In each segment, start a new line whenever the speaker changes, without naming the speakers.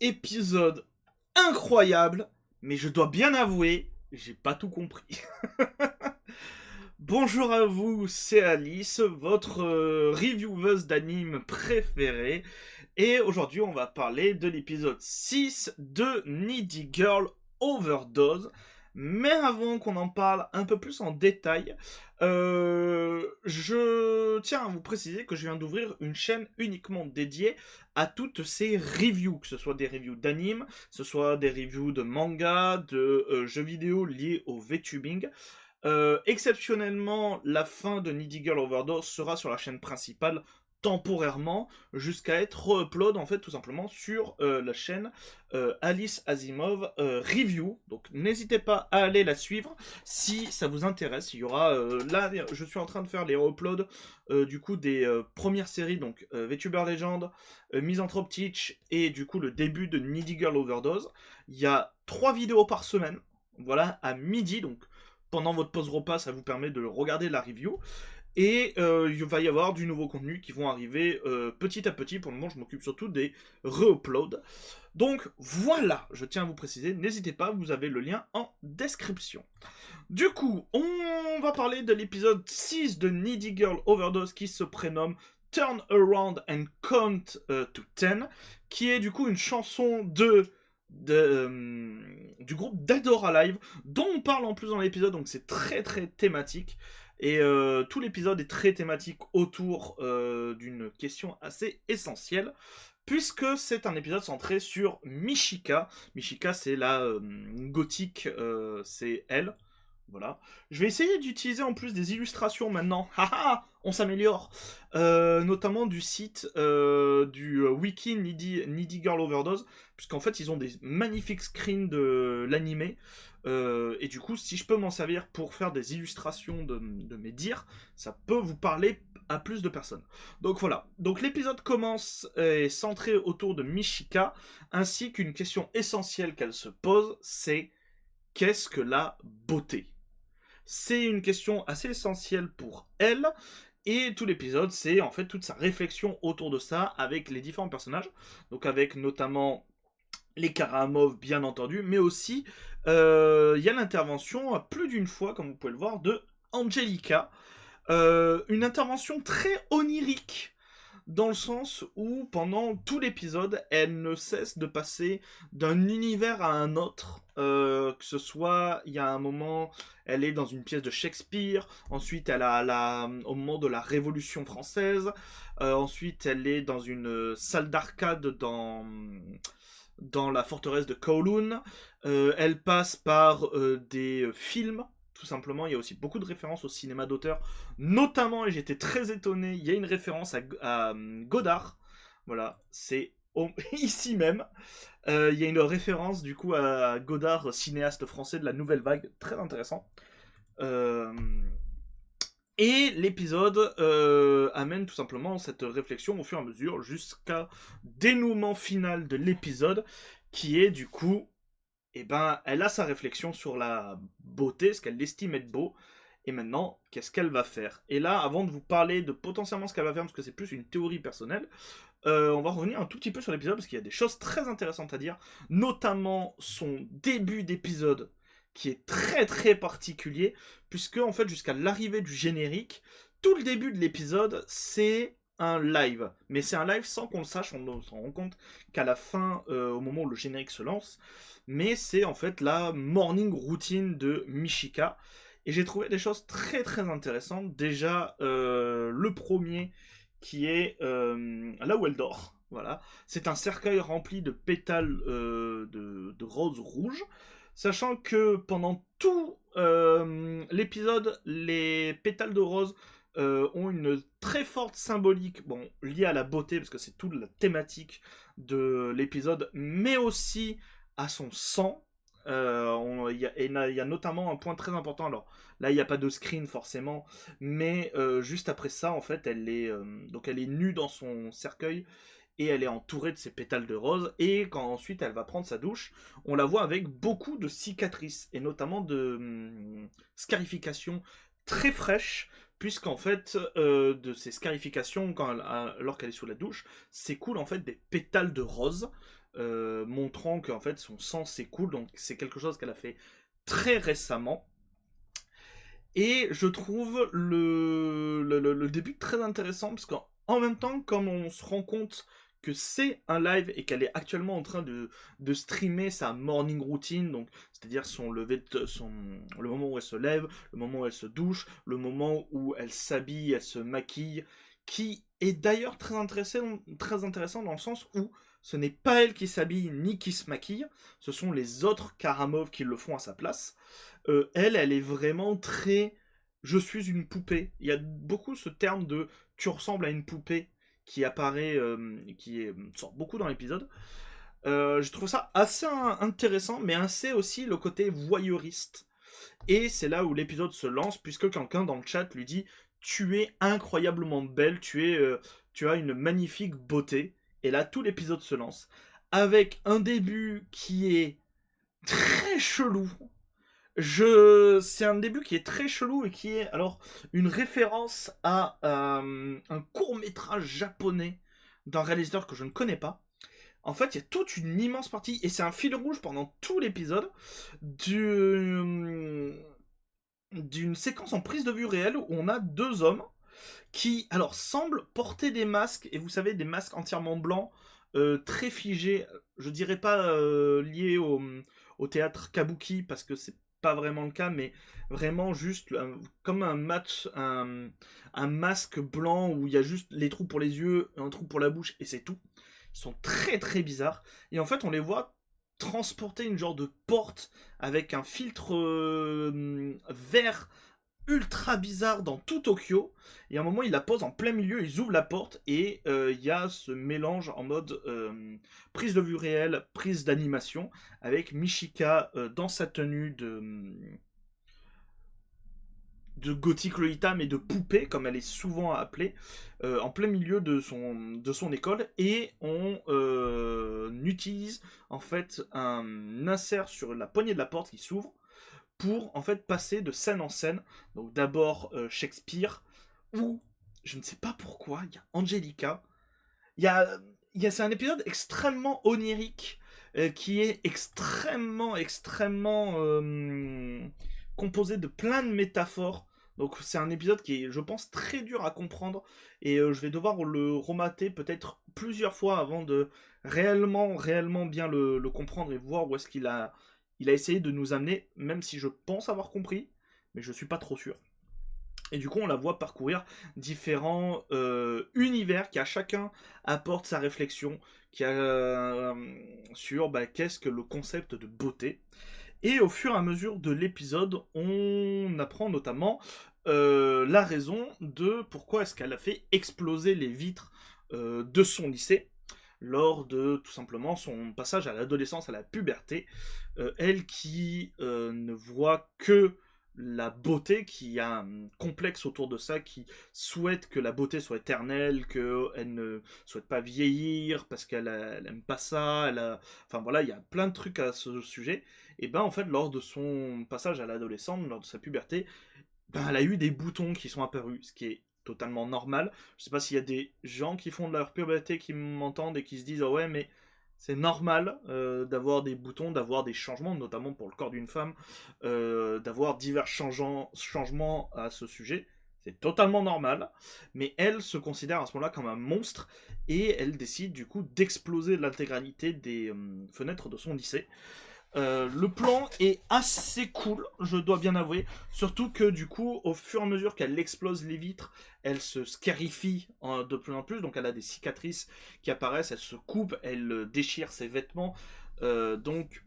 Épisode incroyable, mais je dois bien avouer, j'ai pas tout compris. Bonjour à vous, c'est Alice, votre revieweuse d'anime préférée. Et aujourd'hui, on va parler de l'épisode 6 de Needy Girl Overdose. Mais avant qu'on en parle un peu plus en détail, je tiens à vous préciser que je viens d'ouvrir une chaîne uniquement dédiée à toutes ces reviews, que ce soit des reviews d'anime, que ce soit des reviews de manga, de jeux vidéo liés au VTubing. Exceptionnellement, la fin de Needy Girl Overdose sera sur la chaîne principale temporairement jusqu'à être re-upload en fait tout simplement sur la chaîne Alice Asimov Review. Donc n'hésitez pas à aller la suivre si ça vous intéresse. Il y aura là, je suis en train de faire les re-uploads du coup des premières séries, donc VTuber Legend, Misanthrope Teach et du coup le début de Needy Girl Overdose. Il y a 3 vidéos par semaine, voilà, à midi, donc pendant votre pause repas, ça vous permet de regarder la review. Et il va y avoir du nouveau contenu qui vont arriver petit à petit. Pour le moment, je m'occupe surtout des re-uploads. Donc voilà, je tiens à vous préciser, n'hésitez pas, vous avez le lien en description. Du coup, on va parler de l'épisode 6 de Needy Girl Overdose qui se prénomme Turn Around and Count to 10, qui est du coup une chanson du groupe d'Adora Live, dont on parle en plus dans l'épisode, donc c'est très très thématique. Et tout l'épisode est très thématique autour d'une question assez essentielle, puisque c'est un épisode centré sur Mishika. Mishika, c'est la gothique, c'est elle. Voilà. Je vais essayer d'utiliser en plus des illustrations maintenant. Haha, on s'améliore. Notamment du site du wiki Needy Girl Overdose, puisqu'en fait ils ont des magnifiques screens de l'animé. Et du coup, si je peux m'en servir pour faire des illustrations de mes dires, ça peut vous parler à plus de personnes. Donc voilà. Donc l'épisode commence est centré autour de Mishika, ainsi qu'une question essentielle qu'elle se pose, c'est qu'est-ce que la beauté? C'est une question assez essentielle pour elle. Et tout l'épisode, c'est en fait toute sa réflexion autour de ça avec les différents personnages. Donc avec notamment les Karamov, bien entendu, mais aussi il y a l'intervention plus d'une fois, comme vous pouvez le voir, de Angelica. Une intervention très onirique dans le sens où pendant tout l'épisode, elle ne cesse de passer d'un univers à un autre. Que ce soit, il y a un moment, elle est dans une pièce de Shakespeare, ensuite elle a au moment de la Révolution française, ensuite elle est dans une salle d'arcade dans la forteresse de Kowloon. Elle passe par des films, tout simplement. Il y a aussi beaucoup de références au cinéma d'auteur, notamment, et j'étais très étonné, il y a une référence à Godard. Voilà, c'est ici même. Il y a une référence du coup à Godard, cinéaste français de la nouvelle vague, très intéressant. Euh, et l'épisode amène tout simplement cette réflexion au fur et à mesure jusqu'à dénouement final de l'épisode qui est du coup, eh ben, elle a sa réflexion sur la beauté, ce qu'elle estime être beau, et maintenant, qu'est-ce qu'elle va faire? Et là, avant de vous parler de potentiellement ce qu'elle va faire, parce que c'est plus une théorie personnelle, on va revenir un tout petit peu sur l'épisode, parce qu'il y a des choses très intéressantes à dire, notamment son début d'épisode, qui est très très particulier, puisque en fait, jusqu'à l'arrivée du générique, tout le début de l'épisode, c'est un live. Mais c'est un live sans qu'on le sache, on s'en rend compte qu'à la fin, au moment où le générique se lance, mais c'est en fait la morning routine de Mishika. Et j'ai trouvé des choses très très intéressantes. Déjà, le premier qui est là où elle dort. Voilà. C'est un cercueil rempli de pétales de roses rouges. Sachant que pendant tout l'épisode, les pétales de rose ont une très forte symbolique, bon, liée à la beauté, parce que c'est toute la thématique de l'épisode, mais aussi à son sang. Il y a notamment un point très important. Alors là, il n'y a pas de screen forcément, mais juste après ça, en fait, donc elle est nue dans son cercueil et elle est entourée de ses pétales de rose. Et quand ensuite elle va prendre sa douche, on la voit avec beaucoup de cicatrices et notamment de scarifications très fraîches, puisqu'en fait, de ses scarifications, alors qu'elle est sous la douche, s'écoulent en fait des pétales de rose, montrant qu'en fait son sang s'écoule, donc c'est quelque chose qu'elle a fait très récemment. Et je trouve le début très intéressant, parce qu'en même temps, comme on se rend compte que c'est un live et qu'elle est actuellement en train de streamer sa morning routine, donc c'est-à-dire le moment où elle se lève, le moment où elle se douche, le moment où elle s'habille, elle se maquille, qui est d'ailleurs très intéressant dans le sens où ce n'est pas elle qui s'habille ni qui se maquille, ce sont les autres Karamov qui le font à sa place. Elle est vraiment très. Je suis une poupée. Il y a beaucoup ce terme de tu ressembles à une poupée qui apparaît, sort beaucoup dans l'épisode. Je trouve ça assez intéressant, mais assez aussi le côté voyeuriste. Et c'est là où l'épisode se lance, puisque quelqu'un dans le chat lui dit tu es incroyablement belle, tu as une magnifique beauté. Et là, tout l'épisode se lance avec un début qui est très chelou. C'est un début qui est très chelou et qui est alors une référence à un court-métrage japonais d'un réalisateur que je ne connais pas. En fait, il y a toute une immense partie, et c'est un fil rouge pendant tout l'épisode, d'une séquence en prise de vue réelle où on a deux hommes qui, alors, semblent porter des masques, et vous savez, des masques entièrement blancs, très figés, je dirais pas liés au théâtre kabuki, parce que c'est pas vraiment le cas, mais vraiment juste comme un masque blanc où il y a juste les trous pour les yeux, un trou pour la bouche, et c'est tout. Ils sont très très bizarres, et en fait, on les voit transporter une genre de porte avec un filtre vert ultra bizarre dans tout Tokyo. Et à un moment, ils la posent en plein milieu, ils ouvrent la porte et il y a ce mélange en mode prise de vue réelle, prise d'animation, avec Mishika dans sa tenue de gothique Lolita, mais de poupée, comme elle est souvent appelée, en plein milieu de son école, et on utilise en fait un insert sur la poignée de la porte qui s'ouvre, pour en fait passer de scène en scène. Donc d'abord Shakespeare, où je ne sais pas pourquoi, il y a Angelica. Il y a, c'est un épisode extrêmement onirique qui est extrêmement composé de plein de métaphores. Donc c'est un épisode qui est, je pense, très dur à comprendre et je vais devoir le remater peut-être plusieurs fois avant de réellement bien le comprendre et voir où est-ce il a essayé de nous amener, même si je pense avoir compris, mais je suis pas trop sûr. Et du coup, on la voit parcourir différents univers qui à chacun apporte sa réflexion sur qu'est-ce que le concept de beauté. Et au fur et à mesure de l'épisode, on apprend notamment la raison de pourquoi est-ce qu'elle a fait exploser les vitres de son lycée lors de tout simplement son passage à l'adolescence, à la puberté. Elle qui ne voit que la beauté, qui a un complexe autour de ça, qui souhaite que la beauté soit éternelle, qu'elle ne souhaite pas vieillir parce qu'elle aime pas ça, enfin voilà, il y a plein de trucs à ce sujet. Et en fait, lors de son passage à l'adolescence, lors de sa puberté, elle a eu des boutons qui sont apparus, ce qui est totalement normal. Je sais pas s'il y a des gens qui font de leur puberté qui m'entendent et qui se disent oh ouais mais c'est normal d'avoir des boutons, d'avoir des changements, notamment pour le corps d'une femme, d'avoir divers changements à ce sujet. C'est totalement normal, mais elle se considère à ce moment-là comme un monstre et elle décide du coup d'exploser l'intégralité des fenêtres de son lycée. Le plan est assez cool, je dois bien avouer. Surtout que du coup, au fur et à mesure qu'elle explose les vitres, elle se scarifie de plus en plus. Donc elle a des cicatrices qui apparaissent, elle se coupe, elle déchire ses vêtements. Donc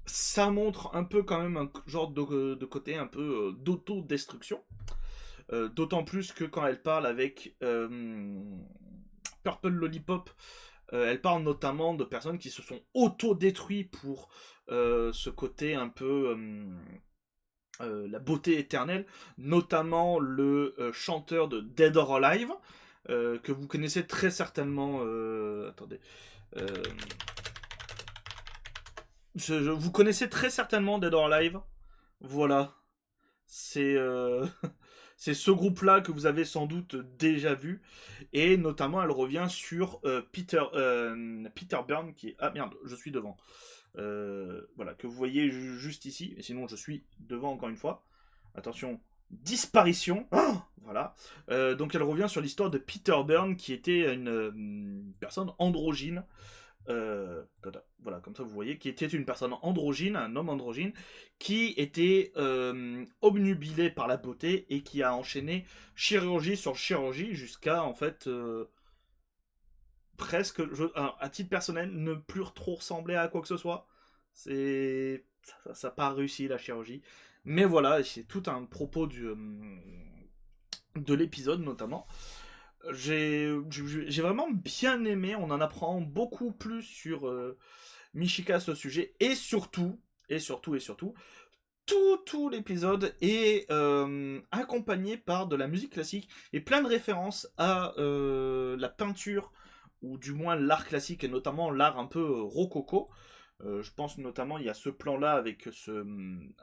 ça montre un peu quand même un genre de côté un peu d'autodestruction. D'autant plus que quand elle parle avec Purple Lollipop, elle parle notamment de personnes qui se sont auto-détruits pour ce côté un peu la beauté éternelle, notamment le chanteur de Dead or Alive, que vous connaissez très certainement. Attendez. Euh, vous connaissez très certainement Dead or Alive. Voilà. C'est C'est ce groupe-là que vous avez sans doute déjà vu. Et notamment, elle revient sur Peter Byrne, qui est... Ah merde, je suis devant. Voilà, que vous voyez juste ici. Et sinon, je suis devant encore une fois. Attention, disparition. Oh, voilà. Donc, elle revient sur l'histoire de Peter Byrne, qui était une personne androgyne. Voilà, comme ça vous voyez, qui était une personne androgyne, un homme androgyne, qui était obnubilé par la beauté et qui a enchaîné chirurgie sur chirurgie jusqu'à en fait presque, alors, à titre personnel, ne plus trop ressembler à quoi que ce soit. Ça n'a pas réussi la chirurgie, mais voilà, c'est tout un propos de l'épisode notamment. J'ai vraiment bien aimé, on en apprend beaucoup plus sur Michika à ce sujet, et surtout, tout l'épisode est accompagné par de la musique classique et plein de références à la peinture, ou du moins l'art classique, et notamment l'art un peu rococo. Je pense notamment, il y a ce plan-là avec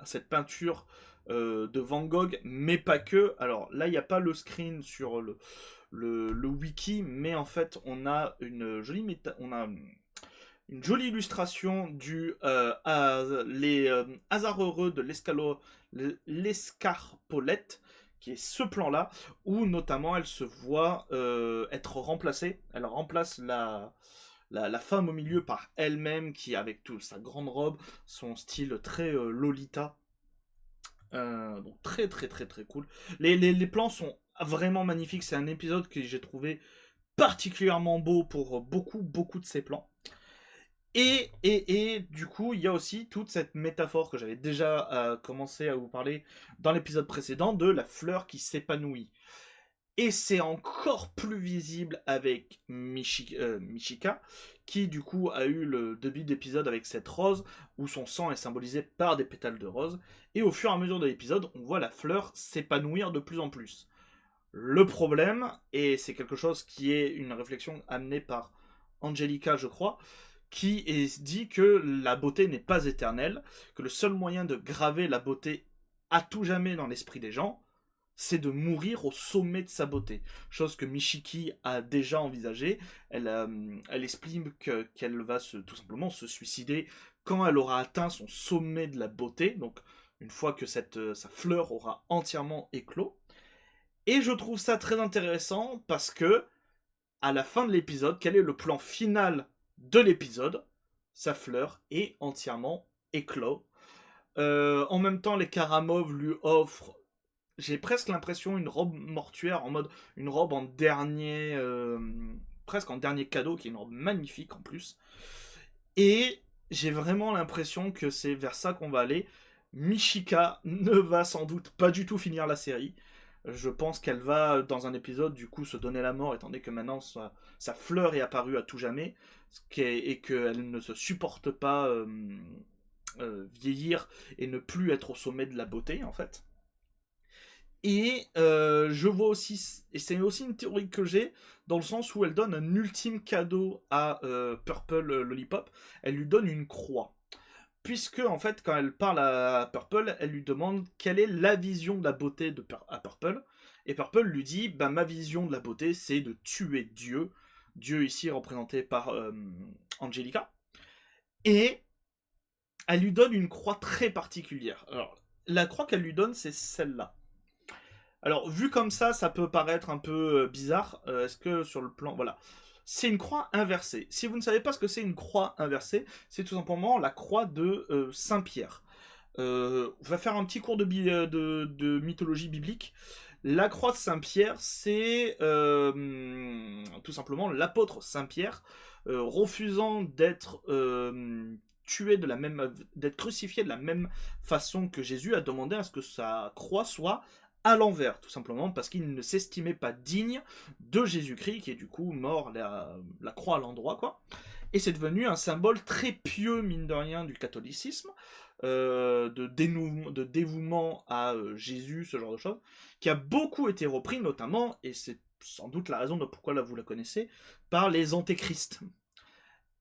cette peinture de Van Gogh, mais pas que. Alors là, il n'y a pas le screen sur le wiki, mais en fait, on a une jolie illustration les hasards heureux de l'escarpolette, qui est ce plan-là, où notamment elle se voit être remplacée. Elle remplace la femme au milieu par elle-même, qui avec toute sa grande robe, son style très Lolita. Donc très très très très cool. Les plans sont vraiment magnifiques. C'est un épisode que j'ai trouvé particulièrement beau pour beaucoup de ces plans. Et du coup, il y a aussi toute cette métaphore que j'avais déjà commencé à vous parler dans l'épisode précédent de la fleur qui s'épanouit. Et c'est encore plus visible avec Michika, qui du coup a eu le début d'épisode avec cette rose, où son sang est symbolisé par des pétales de rose. Et au fur et à mesure de l'épisode, on voit la fleur s'épanouir de plus en plus. Le problème, et c'est quelque chose qui est une réflexion amenée par Angelica, je crois, qui dit que la beauté n'est pas éternelle, que le seul moyen de graver la beauté à tout jamais dans l'esprit des gens, c'est de mourir au sommet de sa beauté. Chose que Michiki a déjà envisagée. Elle explique qu'elle va tout simplement se suicider quand elle aura atteint son sommet de la beauté, donc une fois que sa fleur aura entièrement éclos. Et je trouve ça très intéressant parce que, à la fin de l'épisode, quel est le plan final de l'épisode? Sa fleur est entièrement éclos. En même temps, les Karamov lui offrent, j'ai presque l'impression, une robe mortuaire, en mode une robe en dernier, presque en dernier cadeau, qui est une robe magnifique en plus. Et j'ai vraiment l'impression que c'est vers ça qu'on va aller. Michika ne va sans doute pas du tout finir la série. Je pense qu'elle va, dans un épisode, du coup, se donner la mort, étant donné que maintenant sa fleur est apparue à tout jamais, et qu'elle ne se supporte pas vieillir et ne plus être au sommet de la beauté, en fait. Et je vois aussi, et c'est aussi une théorie que j'ai, dans le sens où elle donne un ultime cadeau à Purple Lollipop, elle lui donne une croix. Puisque, en fait, quand elle parle à Purple, elle lui demande quelle est la vision de la beauté à Purple. Et Purple lui dit, bah, ma vision de la beauté, c'est de tuer Dieu. Dieu ici représenté par Angelica. Et elle lui donne une croix très particulière. Alors, la croix qu'elle lui donne, c'est celle-là. Alors, vu comme ça peut paraître un peu bizarre. Est-ce que sur le plan... Voilà. C'est une croix inversée. Si vous ne savez pas ce que c'est une croix inversée, c'est tout simplement la croix de Saint-Pierre. On va faire un petit cours de mythologie biblique. La croix de Saint-Pierre, c'est tout simplement l'apôtre Saint-Pierre refusant d'être d'être crucifié de la même façon que Jésus, a demandé à ce que sa croix soit à l'envers, tout simplement parce qu'il ne s'estimait pas digne de Jésus-Christ, qui est du coup mort la croix à l'endroit, quoi. Et c'est devenu un symbole très pieux, mine de rien, du catholicisme, de dévouement à Jésus, ce genre de choses, qui a beaucoup été repris, notamment, et c'est sans doute la raison de pourquoi là vous la connaissez, par les antéchrists.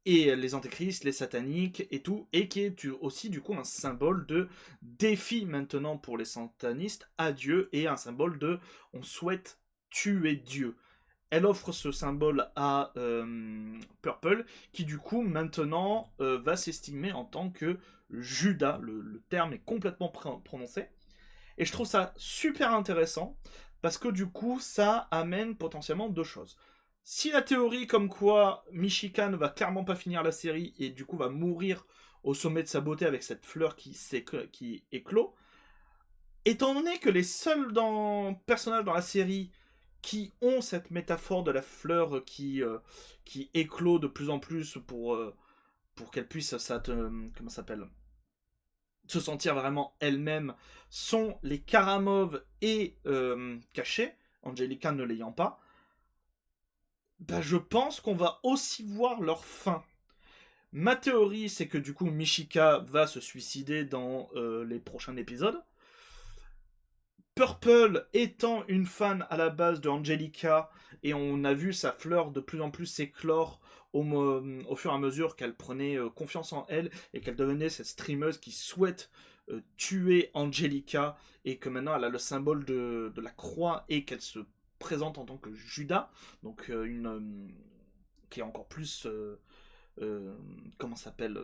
et les antéchrists, les sataniques et tout, et qui est aussi du coup un symbole de défi maintenant pour les satanistes à Dieu, et un symbole de on souhaite tuer Dieu. Elle offre ce symbole à Purple, qui du coup maintenant va s'estimer en tant que Judas, le terme est complètement prononcé, et je trouve ça super intéressant, parce que du coup ça amène potentiellement deux choses. Si la théorie comme quoi Michika ne va clairement pas finir la série et du coup va mourir au sommet de sa beauté avec cette fleur qui éclot, étant donné que les seuls personnages dans la série qui ont cette métaphore de la fleur qui éclot de plus en plus pour qu'elle puisse comment s'appelle, se sentir vraiment elle-même, sont les Karamov et Cachet, Angelica ne l'ayant pas, bah, je pense qu'on va aussi voir leur fin. Ma théorie, c'est que du coup, Michika va se suicider dans les prochains épisodes. Purple étant une fan à la base de Angelica, et on a vu sa fleur de plus en plus s'éclore au fur et à mesure qu'elle prenait confiance en elle, et qu'elle devenait cette streameuse qui souhaite tuer Angelica, et que maintenant elle a le symbole de la croix, et qu'elle se présente en tant que Judas, donc qui est encore plus comment s'appelle,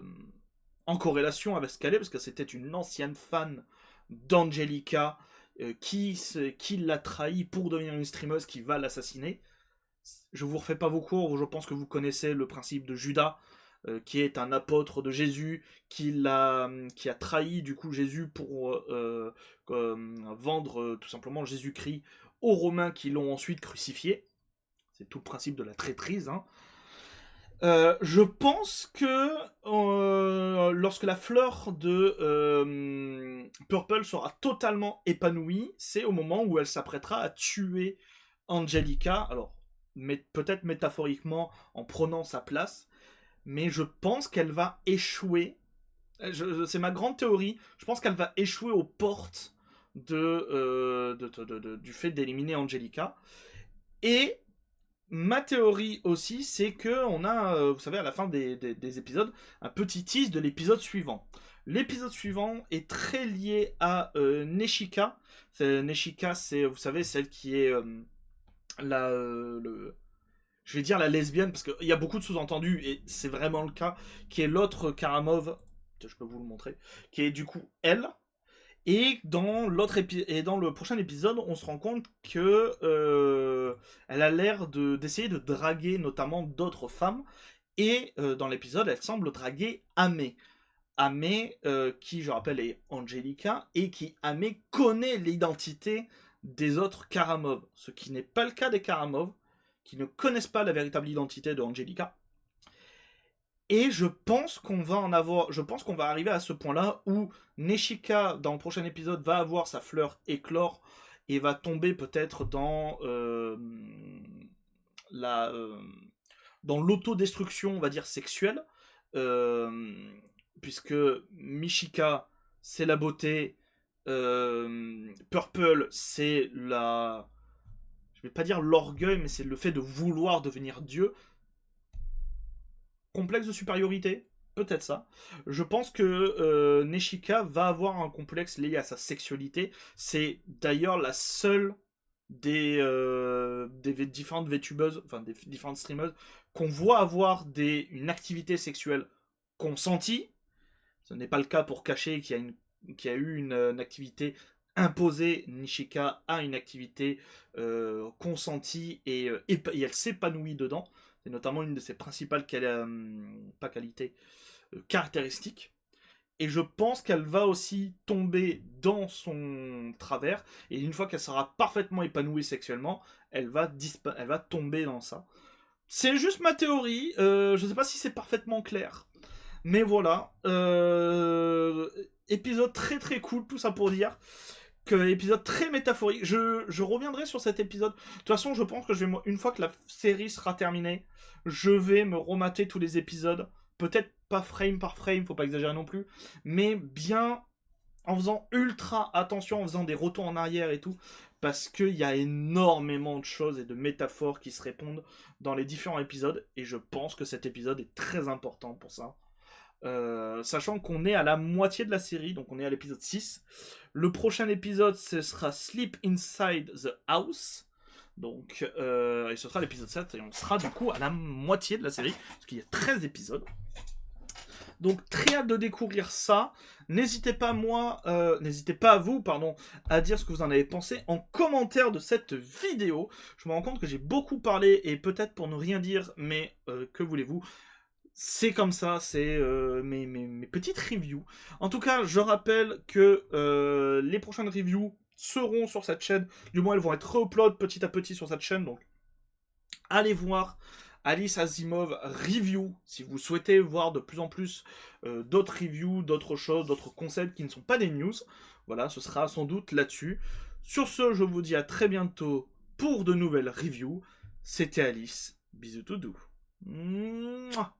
en corrélation avec ce qu'elle est, parce que c'était une ancienne fan d'Angelica qui l'a trahi pour devenir une streameuse qui va l'assassiner. Je vous refais pas vos cours, je pense que vous connaissez le principe de Judas, qui est un apôtre de Jésus, qui a trahi du coup Jésus pour vendre tout simplement Jésus-Christ aux Romains qui l'ont ensuite crucifié. C'est tout le principe de la traîtrise, hein. Je pense que lorsque la fleur de Purple sera totalement épanouie, c'est au moment où elle s'apprêtera à tuer Angelica, alors peut-être métaphoriquement en prenant sa place, mais je pense qu'elle va échouer. C'est ma grande théorie. Je pense qu'elle va échouer aux portes du fait d'éliminer Angelica. Et ma théorie aussi, c'est que on a, vous savez, à la fin des épisodes, un petit tease de l'épisode suivant. L'épisode suivant est très lié à Neshika. Neshika, c'est, vous savez, celle qui est je vais dire la lesbienne, parce qu'il y a beaucoup de sous-entendus, et c'est vraiment le cas, qui est l'autre Karamov, je peux vous le montrer, qui est du coup elle. Et dans le prochain épisode, on se rend compte que elle a l'air d'essayer de draguer notamment d'autres femmes. Et dans l'épisode, elle semble draguer Ame. Ame, qui, je rappelle, est Angelica, et qui, Ame, connaît l'identité des autres Karamov. Ce qui n'est pas le cas des Karamov, qui ne connaissent pas la véritable identité de Angelica. Et je pense qu'on va arriver à ce point-là où Neshika, dans le prochain épisode, va avoir sa fleur éclore et va tomber peut-être dans dans l'autodestruction, on va dire, sexuelle. Puisque Michika, c'est la beauté. Purple, c'est je vais pas dire l'orgueil, mais c'est le fait de vouloir devenir Dieu. Complexe de supériorité, peut-être ça. Je pense que Neshika va avoir un complexe lié à sa sexualité. C'est d'ailleurs la seule des différentes VTubeuses, enfin des différentes streameuses, qu'on voit avoir une activité sexuelle consentie. Ce n'est pas le cas pour Caché qui a eu une activité imposée. Nishika a une activité consentie et elle s'épanouit dedans. C'est notamment une de ses principales caractéristiques. Et je pense qu'elle va aussi tomber dans son travers. Et une fois qu'elle sera parfaitement épanouie sexuellement, elle va tomber dans ça. C'est juste ma théorie. Je ne sais pas si c'est parfaitement clair. Mais voilà. Épisode très très cool, tout ça pour dire. Épisode très métaphorique. Je reviendrai sur cet épisode. De toute façon, je pense que une fois que la série sera terminée, je vais me remater tous les épisodes. Peut-être pas frame par frame, faut pas exagérer non plus. Mais bien en faisant ultra attention, en faisant des retours en arrière et tout, parce qu'il y a énormément de choses et de métaphores qui se répondent dans les différents épisodes, et je pense que cet épisode est très important pour ça. Sachant qu'on est à la moitié de la série, donc on est à l'épisode 6. Le prochain épisode, ce sera Sleep Inside the House. Donc, et ce sera l'épisode 7, et on sera du coup à la moitié de la série, parce qu'il y a 13 épisodes. Donc, très hâte de découvrir ça. N'hésitez pas à vous, à dire ce que vous en avez pensé en commentaire de cette vidéo. Je me rends compte que j'ai beaucoup parlé, et peut-être pour ne rien dire, mais que voulez-vous ? C'est comme ça, c'est mes petites reviews. En tout cas, je rappelle que les prochaines reviews seront sur cette chaîne. Du moins, elles vont être re-upload petit à petit sur cette chaîne. Donc, allez voir Alice Asimov Review si vous souhaitez voir de plus en plus d'autres reviews, d'autres choses, d'autres concepts qui ne sont pas des news. Voilà, ce sera sans doute là-dessus. Sur ce, je vous dis à très bientôt pour de nouvelles reviews. C'était Alice. Bisous tout doux. Mouah.